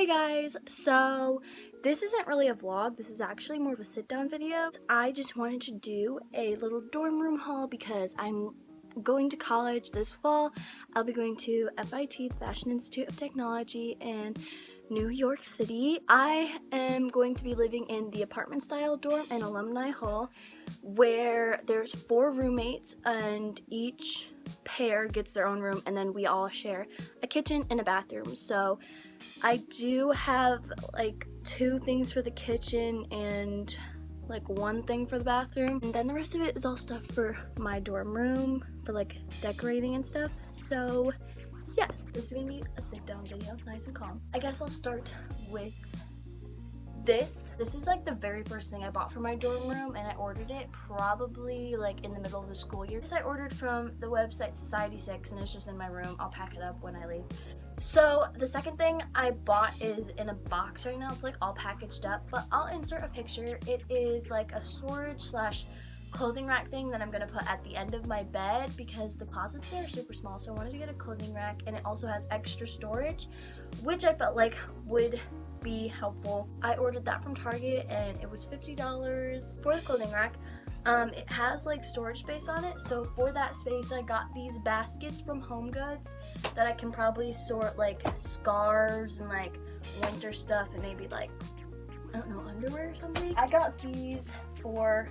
Hey guys, so this isn't really a vlog, this is actually more of a sit down video. I just wanted to do a little dorm room haul because I'm going to college this fall. I'll be going to FIT, the Fashion Institute of Technology in New York City. I am going to be living in the apartment style dorm in Alumni Hall where there's 4 roommates and each pair gets their own room, and then we all share a kitchen and a bathroom. So I do have like 2 things for the kitchen and like 1 thing for the bathroom, and then the rest of it is all stuff for my dorm room for like decorating and stuff. So yes, this is gonna be a sit down video, nice and calm. I guess I'll start with this is like the very first thing I bought for my dorm room, and I ordered it probably like in the middle of the school year. This I ordered from the website Society 6, and it's just in my room. I'll pack it up when I leave. So the second thing I bought is in a box right now. It's like all packaged up, but I'll insert a picture. It is like a storage slash clothing rack thing that I'm gonna put at the end of my bed because the closets there are super small. So I wanted to get a clothing rack, and it also has extra storage, which I felt like would be helpful. I ordered that from Target and it was $50 for the clothing rack. It has like storage space on it, so for that space I got these baskets from Home Goods that I can probably sort like scarves and like winter stuff and maybe like, I don't know, underwear or something. I got these for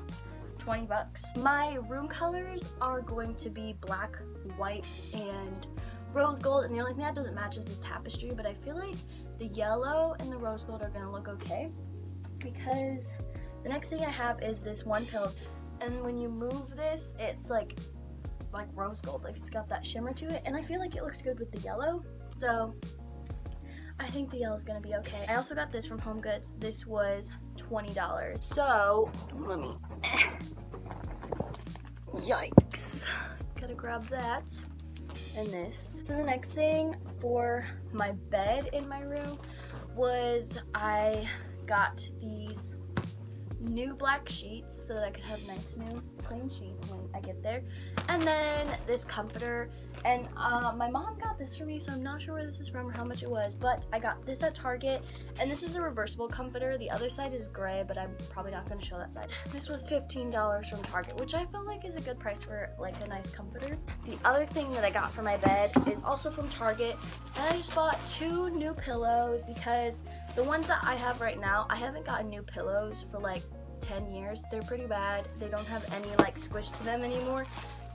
20 bucks. My room colors are going to be black, white, and rose gold, and the only thing that doesn't match is this tapestry, but I feel like the yellow and the rose gold are gonna look okay because the next thing I have is this one pillow, and when you move this it's like rose gold, like it's got that shimmer to it, and I feel like it looks good with the yellow, so I think the yellow is gonna be okay. I also got this from Home Goods. This was $20, so let me yikes, gotta grab that and this. So the next thing for my bed in my room was I got these new black sheets so that I could have nice new clean sheets when I get there, and then this comforter, and my mom got this for me, so I'm not sure where this is from or how much it was, but I got this at Target, and this is a reversible comforter. The other side is gray, but I'm probably not going to show that side. This was $15 from Target, which I felt like is a good price for like a nice comforter. The other thing that I got for my bed is also from Target, and I just bought 2 new pillows because the ones that I have right now, I haven't gotten new pillows for like 10 years. They're pretty bad. They don't have any like squish to them anymore.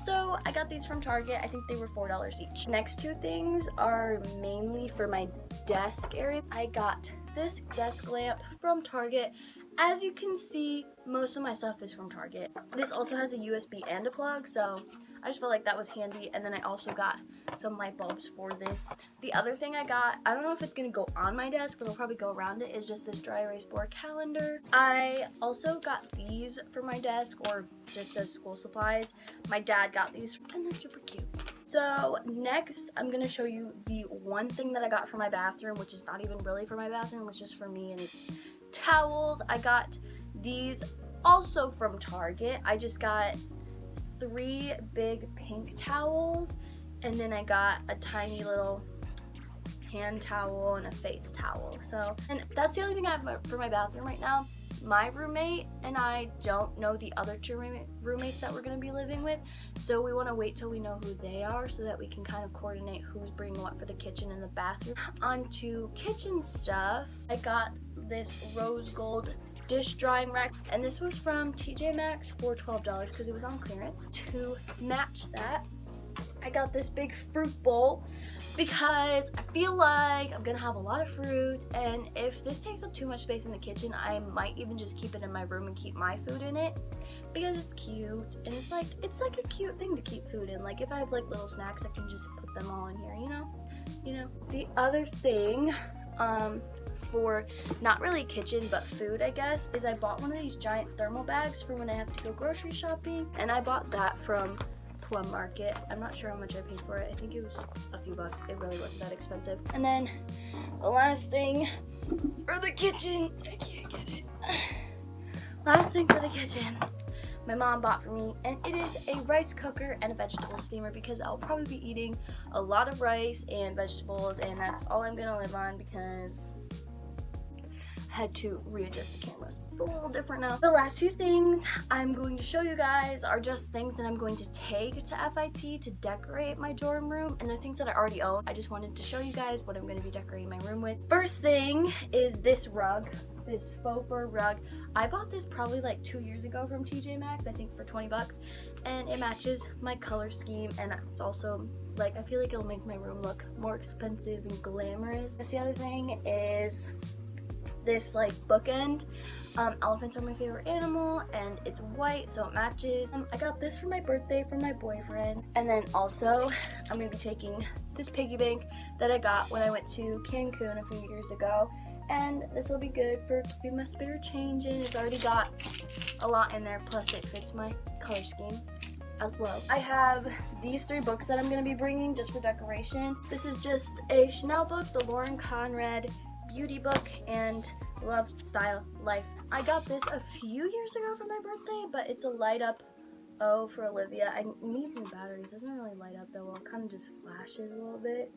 So I got these from Target. I think they were $4 each. Next 2 things are mainly for my desk area. I got this desk lamp from Target. As you can see, most of my stuff is from Target. This also has a USB and a plug, so I just felt like that was handy, and then I also got some light bulbs for this. The other thing I got, I don't know if it's gonna go on my desk, but it'll probably go around it, is just this dry erase board calendar. I also got these for my desk, or just as school supplies. My dad got these, and they're super cute. So next, I'm gonna show you the one thing that I got for my bathroom, which is not even really for my bathroom, it's just for me, and it's towels. I got these also from Target. I just got 3 big pink towels, and then I got a tiny little hand towel and a face towel. So, and that's the only thing I have for my bathroom right now. My roommate and I don't know the other 2 roommates that we're going to be living with, so we want to wait till we know who they are so that we can kind of coordinate who's bringing what for the kitchen and the bathroom. Onto kitchen stuff, I got this rose gold dish drying rack, and this was from TJ Maxx for $12 because it was on clearance. To match that, I got this big fruit bowl because I feel like I'm gonna have a lot of fruit, and if this takes up too much space in the kitchen, I might even just keep it in my room and keep my food in it because it's cute, and it's like a cute thing to keep food in. Like if I have like little snacks, I can just put them all in here, you know. The other thing for not really kitchen but food, I guess, is I bought one of these giant thermal bags for when I have to go grocery shopping, and I bought that from Plum Market. I'm not sure how much I paid for it. I think it was a few bucks. It really wasn't that expensive. And then the last thing for the kitchen, I can't get it. Last thing for the kitchen, my mom bought for me, and it is a rice cooker and a vegetable steamer because I'll probably be eating a lot of rice and vegetables, and that's all I'm gonna live on because I had to readjust the cameras. It's a little different now. The last few things I'm going to show you guys are just things that I'm going to take to FIT to decorate my dorm room, and they're things that I already own. I just wanted to show you guys what I'm going to be decorating my room with. First thing is this rug, this faux fur rug. I bought this probably like 2 years ago from TJ Maxx, I think for 20 bucks, and it matches my color scheme, and it's also like, I feel like it'll make my room look more expensive and glamorous. The other thing is this like bookend. Elephants are my favorite animal, and it's white, so it matches. I got this for my birthday from my boyfriend. And then also, I'm gonna be taking this piggy bank that I got when I went to Cancun a few years ago. And this will be good for keeping my spare change in. It's already got a lot in there, plus it fits my color scheme as well. I have these 3 books that I'm going to be bringing just for decoration. This is just a Chanel book, the Lauren Conrad beauty book, and Love, Style, Life. I got this a few years ago for my birthday, but it's a light up O for Olivia. It needs new batteries. It doesn't really light up that well. It kind of just flashes a little bit.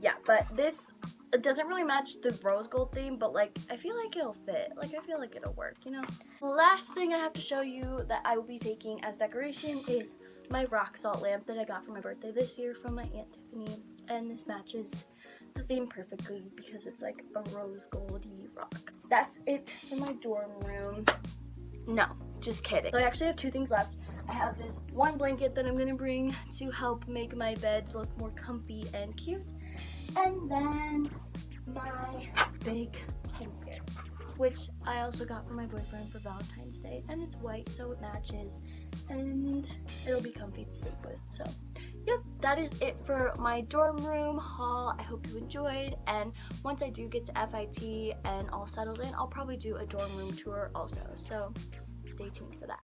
Yeah, but this, it doesn't really match the rose gold theme, but like, I feel like it'll fit. Like, I feel like it'll work, you know? Last thing I have to show you that I will be taking as decoration is my rock salt lamp that I got for my birthday this year from my Aunt Tiffany. And this matches the theme perfectly because it's like a rose goldy rock. That's it for my dorm room. No, just kidding. So I actually have 2 things left. I have this one blanket that I'm gonna bring to help make my bed look more comfy and cute. And then my big teddy bear, which I also got for my boyfriend for Valentine's Day, and it's white, so it matches, and it'll be comfy to sleep with. So yep, that is it for my dorm room haul. I hope you enjoyed, and once I do get to FIT and all settled in, I'll probably do a dorm room tour also, so stay tuned for that.